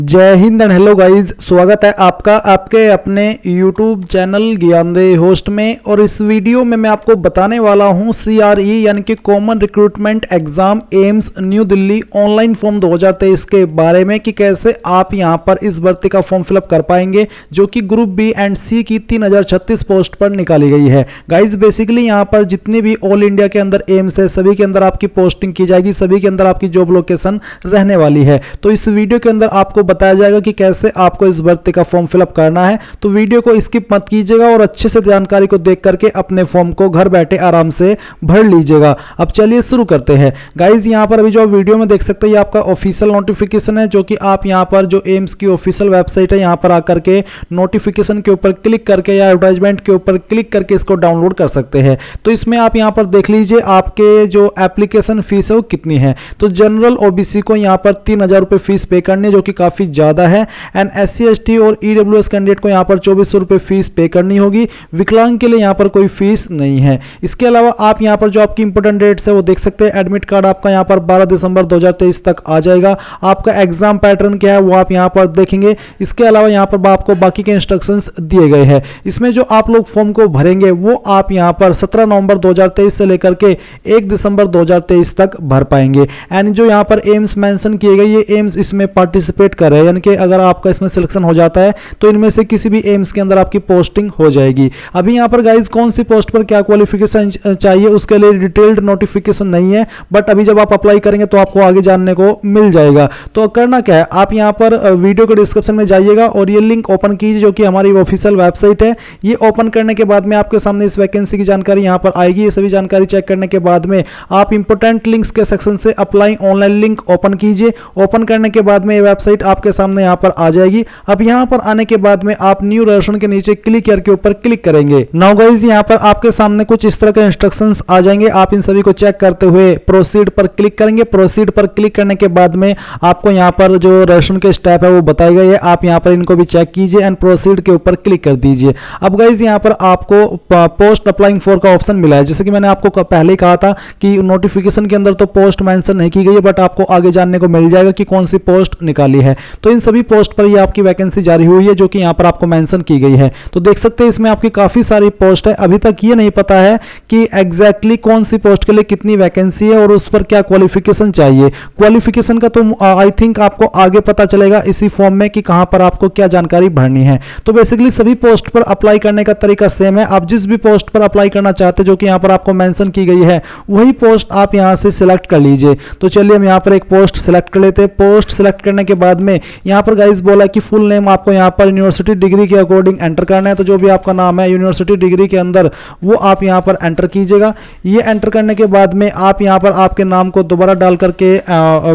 जय Hind and hello guys, स्वागत है आपका आपके अपने YouTube चैनल ज्ञानदेह होस्ट में। और इस वीडियो में मैं आपको बताने वाला हूं CRE यानी कि common recruitment exam AIIMS new Delhi online form 2023 के बारे में कि कैसे आप यहां पर इस भर्ती का फॉर्म फिलअप कर पाएंगे, जो कि ग्रुप बी एंड सी की 3036 पोस्ट पर निकाली गई है। गाइज बेसिकली यहां पर जितने भी ऑल इंडिया के अंदर एम्स है सभी के अंदर आपकी पोस्टिंग की जाएगी, सभी के अंदर आपकी जॉब लोकेशन रहने वाली है। तो इस वीडियो के अंदर आपको बताया जाएगा कि कैसे आपको इस भर्ती का फॉर्म फिलअप करना है। तो वीडियो को स्किप मत कीजिएगा और अच्छे से जानकारी को देख करके अपने फॉर्म को घर बैठे आराम से भर लीजिएगा। अब चलिए शुरू करते हैं। गाइज यहां पर अभी जो वीडियो में देख सकते हैं ये आपका ऑफिशियल नोटिफिकेशन है, जो कि आप यहां पर जो एम्स की ऑफिशियल वेबसाइट है यहां पर आकर के नोटिफिकेशन के ऊपर क्लिक करके या एडवर्टाइजमेंट के ऊपर क्लिक करके इसको डाउनलोड कर सकते हैं। तो इसमें आप यहां पर देख लीजिए आपके जो एप्लीकेशन फीस है वो कितनी है। तो जनरल ओबीसी को यहां पर 3000 रुपए फीस पे करनी है, जो कि काफी ज्यादा है। एंड SC ST और EWS कैंडिडेट को यहां पर 2400 रुपए फीस पे करनी होगी। विकलांग के लिए यहां पर कोई फीस नहीं है। इसके अलावा आप यहां पर जो आपकी इंपोर्टेंट डेट्स है वो देख सकते हैं। एडमिट कार्ड आपका यहां पर 12 दिसंबर 2023 तक आ जाएगा। आपका एग्जाम पैटर्न क्या है वो आप यहां पर देखेंगे। इसके अलावा यहां पर आपको बाकी के इंस्ट्रक्शंस दिए गए हैं। इसमें जो आप लोग फॉर्म को भरेंगे वो आप यहां पर 17 नवंबर 2023 से लेकर के 1 दिसंबर 2023 तक भर पाएंगे। एंड जो यहां पर एम्स मेंशन किए गए ये एम्स इसमें पार्टिसिपेट कर रहे हैं, यानी कि अगर आपका इसमें सिलेक्शन हो जाता है तो इनमें से किसी भी एम्स के अंदर आपकी पोस्टिंग हो जाएगी। अभी यहां पर गाइज कौन सी पोस्ट पर क्या क्वालिफिकेशन चाहिए उसके लिए डिटेल्ड नोटिफिकेशन नहीं है, बट अभी जब आप अप्लाई करेंगे तो आपको आगे जानने को मिल जाएगा। तो करना क्या है, आप यहां पर वीडियो के डिस्क्रिप्शन में जाइएगा और ये लिंक ओपन कीजिए जो कि हमारी ऑफिशियल वेबसाइट है। ये ओपन करने के बाद में आपके सामने इस वैकेंसी की जानकारी यहां पर आएगी। ये सभी जानकारी चेक करने के बाद में आप इंपोर्टेंट लिंक्स के सेक्शन से अप्लाई ऑनलाइन लिंक ओपन कीजिए। ओपन करने के बाद में ये वेबसाइट आपके सामने यहां पर आ जाएगी। अब यहां पर आने के बाद में आप न्यू रजिस्ट्रेशन के नीचे क्लिक हियर के ऊपर क्लिक करेंगे। नाउ गाइस यहां पर आपके सामने कुछ इस तरह के इंस्ट्रक्शंस आ जाएंगे। आप इन सभी को चेक करते हुए प्रोसीड पर क्लिक करेंगे। प्रोसीड पर क्लिक करने के बाद में आपको यहां पर जो रजिस्ट्रेशन के स्टेप है वो बताए गए हैं, आप यहां पर इनको भी चेक कीजिए एंड प्रोसीड के ऊपर क्लिक कर दीजिए। अब गाइस यहां पर आपको पोस्ट अप्लाइंग फॉर का ऑप्शन मिला है। जैसे कि मैंने आपको पहले ही कहा था कि नोटिफिकेशन के अंदर तो पोस्ट मेंशन नहीं की गई है, बट आपको आगे जानने को मिल जाएगा कि कौन सी पोस्ट निकाली है। तो इन सभी पोस्ट पर ये आपकी वैकेंसी जारी हुई है, जो कि यहां पर आपको मेंशन की गई है। तो देख सकते हैं इसमें आपकी काफी सारी पोस्ट है। अभी तक ये नहीं पता है कि एग्जैक्टली कौन सी पोस्ट के लिए कितनी वैकेंसी है और उस पर क्या क्वालिफिकेशन चाहिए। क्वालिफिकेशन का तो आई थिंक आपको आगे पता चलेगा इसी फॉर्म में कि कहां पर आपको क्या जानकारी भरनी है। तो बेसिकली सभी पोस्ट पर अप्लाई करने का तरीका सेम है। आप जिस भी पोस्ट पर अप्लाई करना चाहते हैं जो कि यहां पर आपको मेंशन की गई है वही पोस्ट आप यहां से सिलेक्ट कर लीजिए। तो चलिए हम यहां पर एक पोस्ट सिलेक्ट कर लेते हैं। पोस्ट सिलेक्ट करने के बाद में यहां पर गाइस बोला कि फुल नेम आपको यहां पर यूनिवर्सिटी डिग्री के अकॉर्डिंग एंटर करना है। तो जो भी आपका नाम है यूनिवर्सिटी डिग्री के अंदर वो आप यहां पर एंटर कीजिएगा। ये एंटर करने के बाद में आप यहां पर आपके नाम को दोबारा डाल करके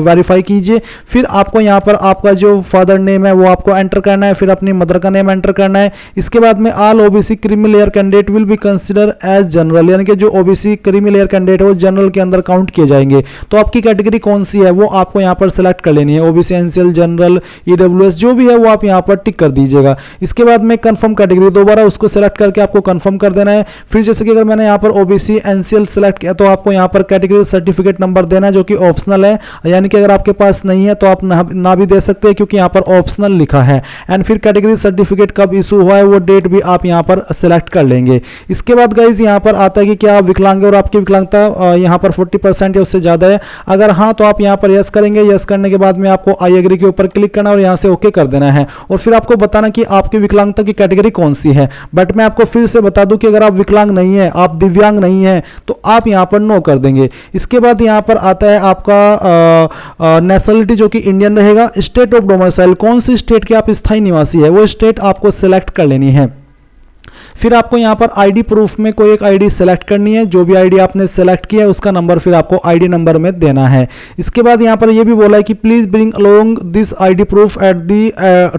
वेरीफाई कीजिए। फिर आपको यहां पर आपका जो फादर नेम है वो आपको एंटर करना है, फिर अपनी मदर का नेम एंटर करना है। इसके बाद में all OBC creamy layer candidate will be consider as general, यानी कि जो ओबीसी क्रीमी लेयर कैंडिडेट है वो जनरल के अंदर काउंट किए जाएंगे। तो आपकी कैटेगरी कौन सी है वो आपको यहां पर सिलेक्ट कर लेनी है। ओबीसी एनसीएल जनरल EWS जो भी है वो आप यहां पर टिक कर दीजिएगा। इसके बाद में कंफर्म कैटेगरी दोबारा उसको सिलेक्ट करके आपको कंफर्म कर देना है। फिर जैसे कि अगर मैंने यहां पर ओबीसी एनसीएल सिलेक्ट किया तो आपको यहां पर कैटेगरी सर्टिफिकेट नंबर देना है, जो कि ऑप्शनल है, यानी कि अगर आपके पास नहीं है तो आप ना भी दे सकते हैं क्योंकि यहां पर ऑप्शनल लिखा है। एंड फिर कैटेगरी सर्टिफिकेट कब इशू हुआ है वो डेट भी आप यहां पर सिलेक्ट कर लेंगे। इसके बाद गाइज यहां पर आता है कि क्या आप विकलांग है और आपकी विकलांगता यहां पर 40% या उससे ज्यादा है। अगर हाँ तो आप यहां पर यस करेंगे। यस करने के बाद में आपको आई एग्री के ऊपर क्लिक करना और यहां से ओके कर देना है और फिर आपको बताना कि आपकी विकलांगता की कैटेगरी कौन सी है। बट मैं आपको फिर से बता दूं कि अगर आप विकलांग नहीं है, आप दिव्यांग नहीं है, तो आप यहां पर नो कर देंगे। इसके बाद यहां पर आता है आपका नेशनलिटी, जो कि इंडियन रहेगा। स्टेट ऑफ डोमिसाइल, कौन सी स्टेट के आप स्थायी निवासी है वो स्टेट आपको सिलेक्ट कर लेनी है। फिर आपको यहां पर आईडी प्रूफ में कोई एक आईडी सेलेक्ट करनी है। जो भी आईडी आपने सेलेक्ट किया है उसका नंबर फिर आपको आईडी नंबर में देना है। इसके बाद यहां पर यह भी बोला है कि please bring along this ID proof at the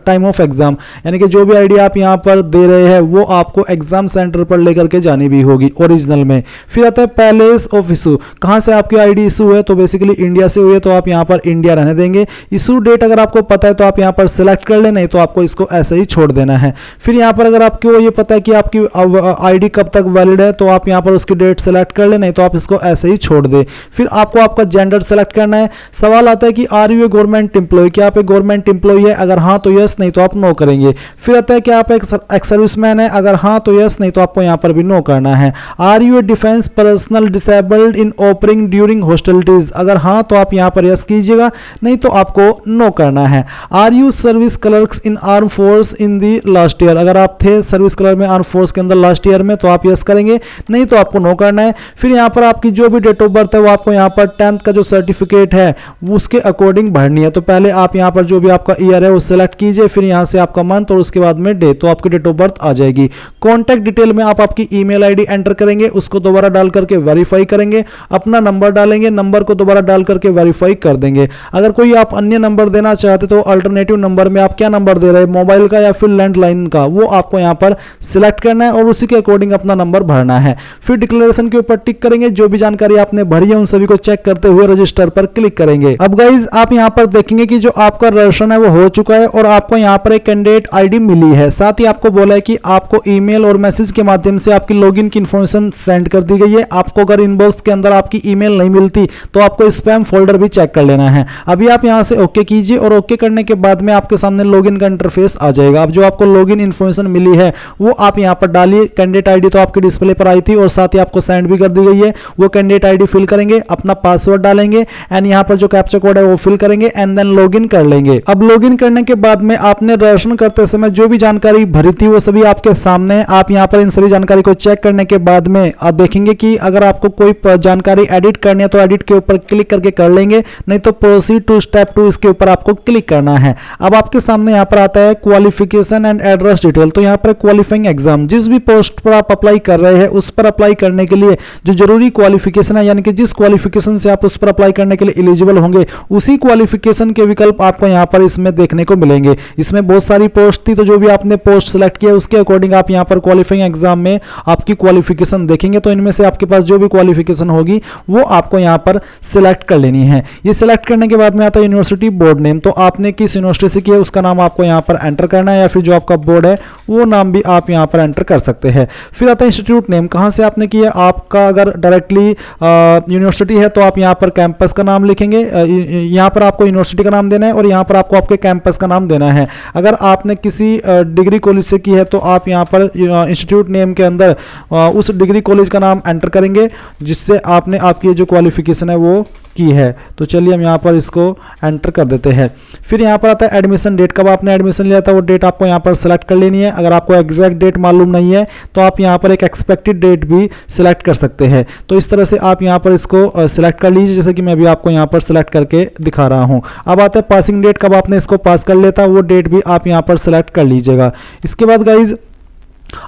time of exam, यानी कि जो भी आईडी आप यहां पर दे रहे हैं वो आपको एग्जाम सेंटर पर लेकर के जानी भी होगी ओरिजिनल में। फिर आता है पैलेस ऑफ इशू, कहां से आपकी आईडी इशू है, तो बेसिकली इंडिया से हुई है तो आप यहां पर इंडिया रहने देंगे। इशू डेट अगर आपको पता है तो आप यहां पर सिलेक्ट कर ले, नहीं तो आपको इसको ऐसे ही छोड़ देना है। फिर यहां पर अगर आपको ये पता है कि आप आपकी आईडी कब तक वैलिड है तो आप यहाँ पर उसकी डेट सेलेक्ट कर ले, नहीं तो आप इसको ऐसे ही छोड़ दे। फिर आपको आपका जेंडर सेलेक्ट करना है। सवाल आता है कि are you a government employ, क्या आप एक गवर्नमेंट एम्प्लॉय है, अगर हाँ तो यस, नहीं तो आप नो करेंगे। फिर आता है कि आप एक सर्विसमैन है, अगर हाँ तो यस, नहीं तो आपको यहाँ पर भी नो करना है। Are you a defence personnel disabled in operating during hostilities, अगर हाँ तो आप यहाँ पर यस कीजिएगा, नहीं तो आपको नो करना है। Are you service clerks in arm force in the last year, अगर आप थे सर्विस क्लर्क में आर्म फोर्स के अंदर लास्ट ईयर में तो आप यस करेंगे, नहीं तो आपको नो करना है। फिर यहाँ पर आपकी जो भी डेट ऑफ बर्थ है वो आपको यहाँ पर 10th का जो सर्टिफिकेट है उसके अकॉर्डिंग भरनी है। तो पहले आप यहाँ पर जो भी आपका ईयर है वो सिलेक्ट कीजिए, फिर यहाँ से आपका मंथ और उसके बाद में डे, तो आपकी डेट ऑफ बर्थ आ जाएगी। कॉन्टैक्ट डिटेल में आप आपकी ईमेल आईडी एंटर करेंगे, उसको दोबारा डाल करके वेरीफाई करेंगे, अपना नंबर डालेंगे, नंबर को दोबारा डाल करके वेरीफाई कर देंगे। अगर कोई आप अन्य नंबर देना चाहते तो अल्टरनेटिव नंबर में आप क्या नंबर दे रहे हैं, मोबाइल का या फिर लैंडलाइन का, वो आपको यहाँ पर सिलेक्ट करना है और उसी के अकॉर्डिंग अपना नंबर भरना है। फिर डिक्लेरेशन के ऊपर टिक करेंगे, जो भी जानकारी आपने भरी है उन सभी को चेक करते हुए रजिस्टर पर क्लिक करेंगे। अब गाइज आप यहाँ पर देखेंगे कि जो आपका रजिस्ट्रेशन है वो हो चुका है और आपको यहाँ पर एक कैंडिडेट आईडी मिली है। साथ ही आपको बोला है कि आपको ईमेल और मैसेज के माध्यम से आपकी लॉगिन की इंफॉर्मेशन सेंड कर दी गई है। आपको अगर इनबॉक्स के अंदर आपकी ईमेल नहीं मिलती तो आपको स्पैम फोल्डर भी चेक कर लेना है। अभी आप यहाँ से ओके कीजिए और ओके करने के बाद में आपके सामने लॉगिन का इंटरफेस आ जाएगा। अब जो आपको लॉगिन इंफॉर्मेशन मिली है वो आप यहाँ पर डालिए। कैंडिडेट आईडी तो आपके डिस्प्ले पर आई थी और साथ ही आपको सेंड भी कर दी गई है। वो कैंडिडेट आईडी फिल करेंगे, अपना पासवर्ड डालेंगे एंड यहाँ पर जो कैप्चा कोड है वो फिल करेंगे एंड देन लॉगिन कर लेंगे। अब लॉगिन करने के बाद में आपने रजिस्ट्रेशन करते समय जो भी जानकारी भरी थी वो सभी आपके सामने है। आप यहाँ पर इन सभी जानकारी को चेक करने के बाद में आप देखेंगे कि अगर आपको कोई जानकारी एडिट करनी है तो एडिट के ऊपर क्लिक करके कर लेंगे, नहीं तो प्रोसीड टू स्टेप 2 इसके ऊपर आपको क्लिक करना है। अब आपके सामने यहाँ पर आता है क्वालिफिकेशन एंड एड्रेस डिटेल। तो यहाँ पर क्वालिफाइंग एग्जाम, जिस भी पोस्ट पर आप अप्लाई कर रहे हैं उस पर अप्लाई करने के लिए जो जरूरी क्वालिफिकेशन है, यानी कि जिस क्वालिफिकेशन से आप उस पर अप्लाई करने के लिए एलिजिबल होंगे उसी क्वालिफिकेशन के विकल्प आपको यहाँ पर इसमें देखने को मिलेंगे। इसमें बहुत सारी पोस्ट थी तो जो भी आपने पोस्ट सेलेक्ट किया उसके अकॉर्डिंग आप यहाँ पर क्वालिफाइंग एग्जाम में आपकी क्वालिफिकेशन देखेंगे। तो इनमें से आपके पास जो भी क्वालिफिकेशन होगी वो आपको यहाँ पर सिलेक्ट कर लेनी है। ये सिलेक्ट करने के बाद में आता है यूनिवर्सिटी बोर्ड नेम। तो आपने किस यूनिवर्सिटी से किया उसका नाम आपको यहाँ पर एंटर करना है, या फिर जो आपका बोर्ड है वो नाम भी आप यहाँ पर एंटर कर सकते हैं। फिर आता है इंस्टीट्यूट नेम, कहाँ से आपने किया। आपका अगर डायरेक्टली यूनिवर्सिटी है तो आप यहाँ पर कैंपस का नाम लिखेंगे, यहाँ पर आपको यूनिवर्सिटी का नाम देना है और यहाँ पर आपको आपके कैंपस का नाम देना है। अगर आपने किसी डिग्री कॉलेज से की है तो आप यहाँ पर इंस्टीट्यूट नेम के अंदर उस डिग्री कॉलेज का नाम एंटर करेंगे जिससे आपने आपकी जो क्वालिफिकेशन है वो की है। तो चलिए हम यहाँ पर इसको एंटर कर देते हैं। फिर यहाँ पर आता है एडमिशन डेट, कब आपने एडमिशन लिया था वो डेट आपको यहाँ पर सेलेक्ट कर लेनी है। अगर आपको एग्जैक्ट डेट मालूम नहीं है तो आप यहाँ पर एक एक्सपेक्टेड डेट भी सिलेक्ट कर सकते हैं। तो इस तरह से आप यहाँ पर इसको सिलेक्ट कर लीजिए, जैसे कि मैं अभी आपको यहाँ पर सिलेक्ट करके दिखा रहा हूँ। अब आता है पासिंग डेट, कब आपने इसको पास कर लिया था वो डेट भी आप यहाँ पर सिलेक्ट कर लीजिएगा। इसके बाद गाइज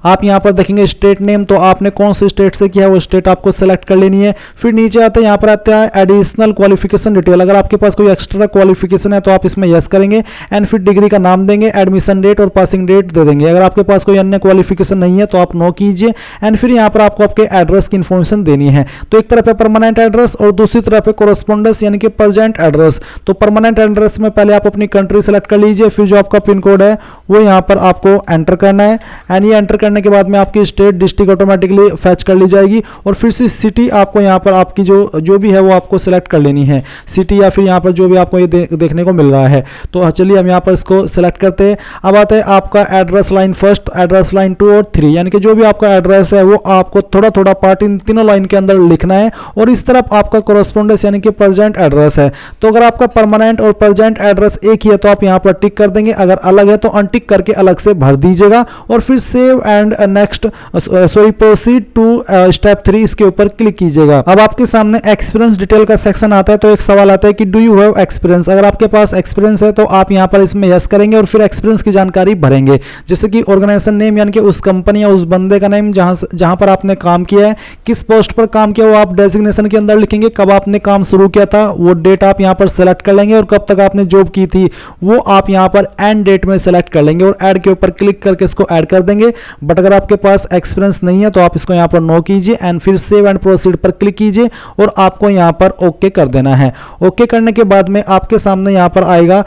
आप यहाँ पर देखेंगे स्टेट नेम, तो आपने कौन से स्टेट से किया है वो स्टेट आपको सेलेक्ट कर लेनी है। फिर नीचे आता है यहाँ पर आता है एडिशनल क्वालिफिकेशन डिटेल। अगर आपके पास कोई एक्स्ट्रा क्वालिफिकेशन है तो आप इसमें यस करेंगे एंड फिर डिग्री का नाम देंगे, एडमिशन डेट और पासिंग डेट दे देंगे। अगर आपके पास कोई अन्य क्वालिफिकेशन नहीं है तो आप नो कीजिए एंड फिर यहाँ पर आपको आपके एड्रेस की इन्फॉर्मेशन देनी है। तो एक तरफ है परमानेंट एड्रेस और दूसरी तरफ है कोरस्पोंडेंस यानी कि प्रेजेंट एड्रेस। तो परमानेंट एड्रेस में पहले आप अपनी कंट्री सेलेक्ट कर लीजिए, फिर जो आपका पिन कोड है वो यहाँ पर आपको एंटर करना है एंड ये एंटर करने के बाद में आपकी स्टेट डिस्ट्रिक्ट ऑटोमेटिकली फैच कर ली जाएगी और फिर से सिटी आपको यहाँ पर आपकी जो भी है वो आपको सिलेक्ट कर लेनी है, सिटी या फिर यहाँ पर जो भी आपको ये देखने को मिल रहा है। तो चलिए हम यहाँ पर इसको सिलेक्ट करते हैं। अब आता है आपका address line first, address line 2 और 3, यानी कि जो भी आपका एड्रेस है वो आपको थोड़ा थोड़ा पार्ट इन तीनों लाइन के अंदर लिखना है और इस तरफ आपका कोरस्पोंडेंस यानी कि प्रेजेंट एड्रेस है। तो अगर आपका परमानेंट और प्रेजेंट एड्रेस एक ही है तो आप यहाँ पर टिक कर देंगे, अगर अलग है तो अनटिक करके अलग से भर दीजिएगा और फिर save and next proceed to step 3 इसके ऊपर क्लिक कीजिएगा। अब आपके सामने एक्सपीरियंस डिटेल का सेक्शन आता है। तो एक सवाल आता है कि डू यू हैव एक्सपीरियंस। अगर आपके पास एक्सपीरियंस है तो आप यहाँ पर इसमें यस करेंगे और फिर एक्सपीरियंस की जानकारी भरेंगे, जैसे कि ऑर्गेनाइजेशन नेम यानी कि उस कंपनी या उस बंदे का नेम जहां पर आपने काम किया है, किस पोस्ट पर काम किया वो आप डेजिग्नेशन के अंदर लिखेंगे, कब आपने काम शुरू किया था वो डेट आप यहाँ पर सेलेक्ट कर लेंगे और कब तक आपने जॉब की थी वो आप यहाँ पर एंड डेट में सेलेक्ट कर लेंगे और ऐड के ऊपर क्लिक करके इसको ऐड कर देंगे। बट अगर आपके पास एक्सपीरियंस नहीं है तो आप इसको यहाँ पर नो कीजिए एंड फिर सेव एंड प्रोसीड पर क्लिक कीजिए और आपको यहाँ पर ओके कर देना है। ओके करने के बाद में आपके सामने यहाँ पर आएगा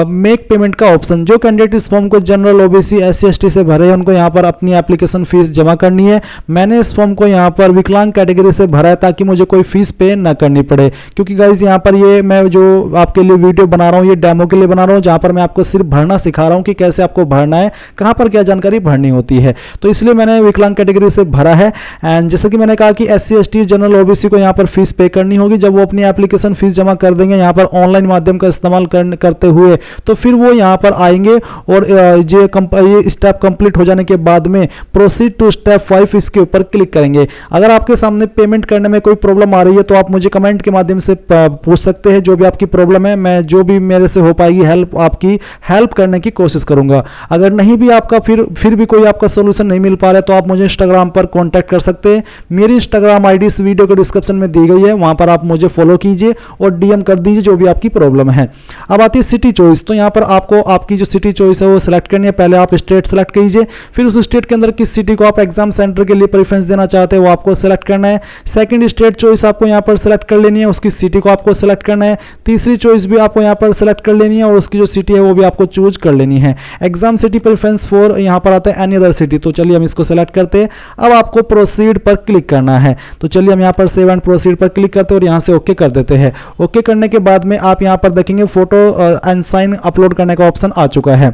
मेक पेमेंट का ऑप्शन। जो कैंडिडेट इस फॉर्म को जनरल, ओबीसी, SC ST से भरे हैं उनको यहाँ पर अपनी एप्लीकेशन फीस जमा करनी है। मैंने इस फॉर्म को यहाँ पर विकलांग कैटेगरी से भरा है ताकि मुझे कोई फीस पे ना करनी पड़े, क्योंकि गाइज यहाँ पर ये मैं जो आपके लिए वीडियो बना रहा हूँ ये डेमो के लिए बना रहा हूँ, जहाँ पर मैं आपको सिर्फ भरना सिखा रहा हूँ कि कैसे आपको भरना है, कहाँ पर क्या जानकारी भरनी होती है। तो इसलिए मैंने विकलांग कैटेगरी से भरा है। एंड जैसे कि मैंने कहा कि SC ST, जनरल, ओबीसी को यहाँ पर फीस पे करनी होगी। जब वो अपनी एप्लीकेशन फीस जमा कर देंगे यहाँ पर ऑनलाइन माध्यम का इस्तेमाल करते हुए, तो फिर वो यहाँ पर आएंगे और ये स्टेप कंप्लीट हो जाने के बाद में प्रोसीड टू स्टेप 5 इसके ऊपर क्लिक करेंगे। अगर आपके सामने पेमेंट करने में कोई प्रॉब्लम आ रही है तो आप मुझे कमेंट के माध्यम से पूछ सकते हैं। जो भी आपकी प्रॉब्लम है मैं जो भी मेरे से हो पाएगी आपकी हेल्प करने की कोशिश करूंगा। अगर नहीं भी आपका फिर भी कोई आपका सोल्यूशन नहीं मिल पा रहा है तो आप मुझे इंस्टाग्राम पर कॉन्टैक्ट कर सकते हैं। मेरी इंस्टाग्राम ID इस वीडियो के डिस्क्रिप्शन में दी गई है, वहां पर आप मुझे फॉलो कीजिए और DM कर दीजिए जो भी आपकी प्रॉब्लम है। अब आती है सिटी चॉइस। तो यहाँ पर आपको आपकी जो सिटी चॉइस है वो सिलेक्ट करनी है। पहले आप स्टेट सेलेक्ट कीजिए, फिर उस स्टेट के अंदर किस सिटी को आप एग्जाम सेंटर के लिए प्रेफरेंस देना चाहते हैं वो आपको सेलेक्ट करना है। सेकंड स्टेट चॉइस आपको यहाँ पर सेलेक्ट कर लेनी है, उसकी सिटी को आपको सेलेक्ट करना है। तीसरी चॉइस भी आपको यहाँ पर सेलेक्ट कर लेनी है और उसकी जो सिटी है वो भी आपको चूज कर लेनी है। एग्जाम सिटी प्रेफरेंस फॉर यहाँ पर आता है एनी अदर सिटी। तो चलिए हम इसको सेलेक्ट करते हैं। अब आपको प्रोसीड पर क्लिक करना है। तो चलिए हम यहाँ पर सेव एंड प्रोसीड पर क्लिक करते हैं और यहाँ से ओके कर देते हैं। ओके करने के बाद में आप यहाँ पर देखेंगे फोटो एंड साइन अपलोड करने का ऑप्शन आ चुका है।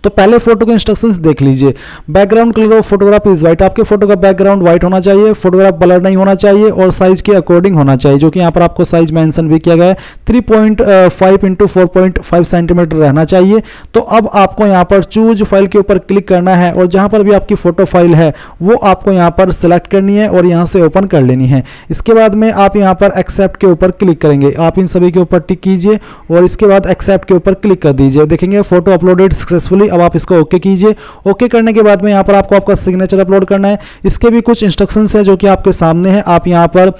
तो पहले फोटो के इंस्ट्रक्शंस देख लीजिए। Background colour of photograph is white. आपके फोटो का बैकग्राउंड व्हाइट होना चाहिए, फोटोग्राफ ब्लर नहीं होना चाहिए और साइज के अकॉर्डिंग होना चाहिए, जो कि यहाँ पर आपको साइज मेंशन भी किया गया है। 3.5 इंटू 4.5 सेंटीमीटर रहना चाहिए। तो अब आपको यहाँ पर चूज फाइल के ऊपर क्लिक करना है और जहाँ पर भी आपकी फोटो फाइल है वो आपको यहाँ पर सिलेक्ट करनी है और यहाँ से ओपन कर लेनी है। इसके बाद में आप यहाँ पर एक्सेप्ट के ऊपर क्लिक करेंगे। आप इन सभी के ऊपर टिक कीजिए और इसके बाद एक्सेप्ट के ऊपर क्लिक कर दीजिए। देखेंगे फोटो अपलोडेड सक्सेसफुली। अब आप इसको ओके कीजिए। ओके करने के बाद में यहाँ पर आपको आपका सिग्नेचर अपलोड करना है। इसके भी कुछ इंस्ट्रक्शंस है जो कि आपके सामने है। आप यहाँ पर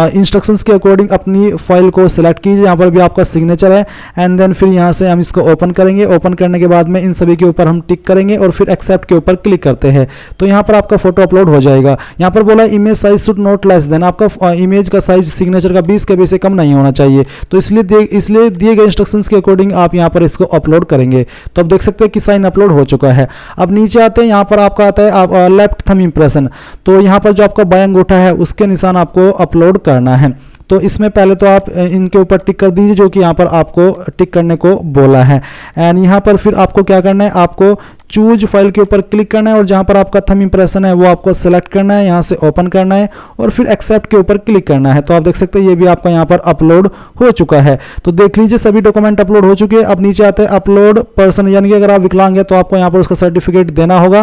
इंस्ट्रक्शंस के अकॉर्डिंग अपनी फाइल को सिलेक्ट कीजिए। यहाँ पर भी आपका सिग्नेचर है एंड देन फिर यहाँ से हम इसको ओपन करेंगे। ओपन करने के बाद में इन सभी के ऊपर हम टिक करेंगे और फिर एक्सेप्ट के ऊपर क्लिक करते हैं। तो यहाँ पर आपका फोटो अपलोड हो जाएगा। यहाँ पर बोला image size should not less than, आपका इमेज का साइज सिग्नेचर का 20 KB से कम नहीं होना चाहिए। तो इसलिए दिए गए इंस्ट्रक्शंस के अकॉर्डिंग आप यहाँ पर इसको अपलोड करेंगे। तो अब देख सकते हैं कि साइन अपलोड हो चुका है। अब नीचे आते हैं, यहाँ पर आपका आता है लेफ्ट थंब इंप्रेशन। तो यहाँ पर जो आपका बायां अंगूठा है उसके निशान आपको अपलोड करना है। तो इसमें पहले तो आप इनके ऊपर टिक कर दीजिए जो कि यहाँ पर आपको टिक करने को बोला है। एंड यहाँ पर फिर आपको क्या करना है, आपको चूज फाइल के ऊपर क्लिक करना है और जहाँ पर आपका थंब इंप्रेशन है वो आपको सेलेक्ट करना है, यहाँ से ओपन करना है और फिर एक्सेप्ट के ऊपर क्लिक करना है। तो आप देख सकते हैं ये भी आपका यहाँ पर अपलोड हो चुका है। तो देख लीजिए सभी डॉक्यूमेंट अपलोड हो चुके हैं। अब नीचे आते हैं अपलोड पर्सन, यानी कि अगर आप विकलांग है तो आपको यहाँ पर उसका सर्टिफिकेट देना होगा।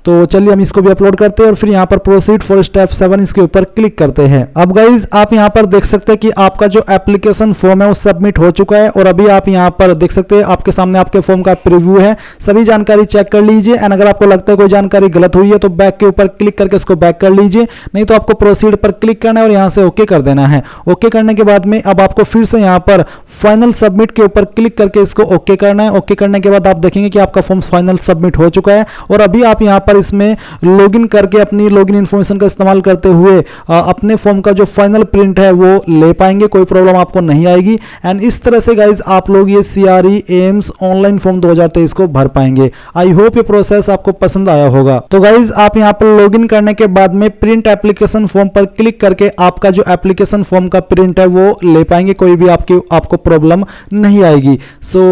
तो चलिए हम इसको भी अपलोड करते हैं और फिर यहाँ पर प्रोसीड फॉर स्टेप 7 इसके ऊपर क्लिक करते हैं। अब गाइज आप यहाँ पर देख सकते हैं कि आपका जो एप्लीकेशन फॉर्म है वो सबमिट हो चुका है और अभी आप यहाँ पर देख सकते हैं आपके सामने आपके फॉर्म का प्रीव्यू है। सभी जानकारी चेक कर लीजिए एंड अगर आपको लगता है कोई जानकारी गलत हुई है तो बैक के ऊपर क्लिक करके इसको बैक कर लीजिए, नहीं तो आपको प्रोसीड पर क्लिक करना है और यहाँ से ओके कर देना है। ओके करने के बाद में अब आपको फिर से यहाँ पर फाइनल सबमिट के ऊपर क्लिक करके इसको ओके करना है। ओके करने के बाद आप देखेंगे कि आपका फॉर्म फाइनल सबमिट हो चुका है और अभी आप यहाँ पर इसमें लॉगिन करके अपनी लॉगिन इन्फॉर्मेशन का इस्तेमाल करते हुए अपने फॉर्म का जो फाइनल प्रिंट है वो ले पाएंगे, कोई प्रॉब्लम आपको नहीं आएगी। एंड इस तरह से गाइज आप लोग ये CRE एम्स ऑनलाइन फॉर्म 2023 को भर पाएंगे। आई होप ये प्रोसेस आपको पसंद आया होगा। तो गाइज आप यहाँ पर लॉगिन करने के बाद में प्रिंट एप्लीकेशन फॉर्म पर क्लिक करके आपका जो एप्लीकेशन फॉर्म का प्रिंट है वो ले पाएंगे, कोई भी आपको प्रॉब्लम नहीं आएगी। सो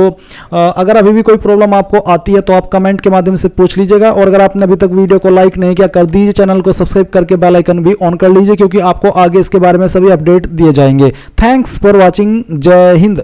अगर अभी भी कोई प्रॉब्लम आपको आती है तो आप कमेंट के माध्यम से पूछ लीजिएगा और अगर आपने अभी तक वीडियो को लाइक नहीं किया कर दीजिए, चैनल को सब्सक्राइब करके बेल आइकन भी ऑन कर लीजिए क्योंकि आपको आगे इसके बारे में सभी अपडेट दिए जाएंगे। Thanks for watching. जय हिंद।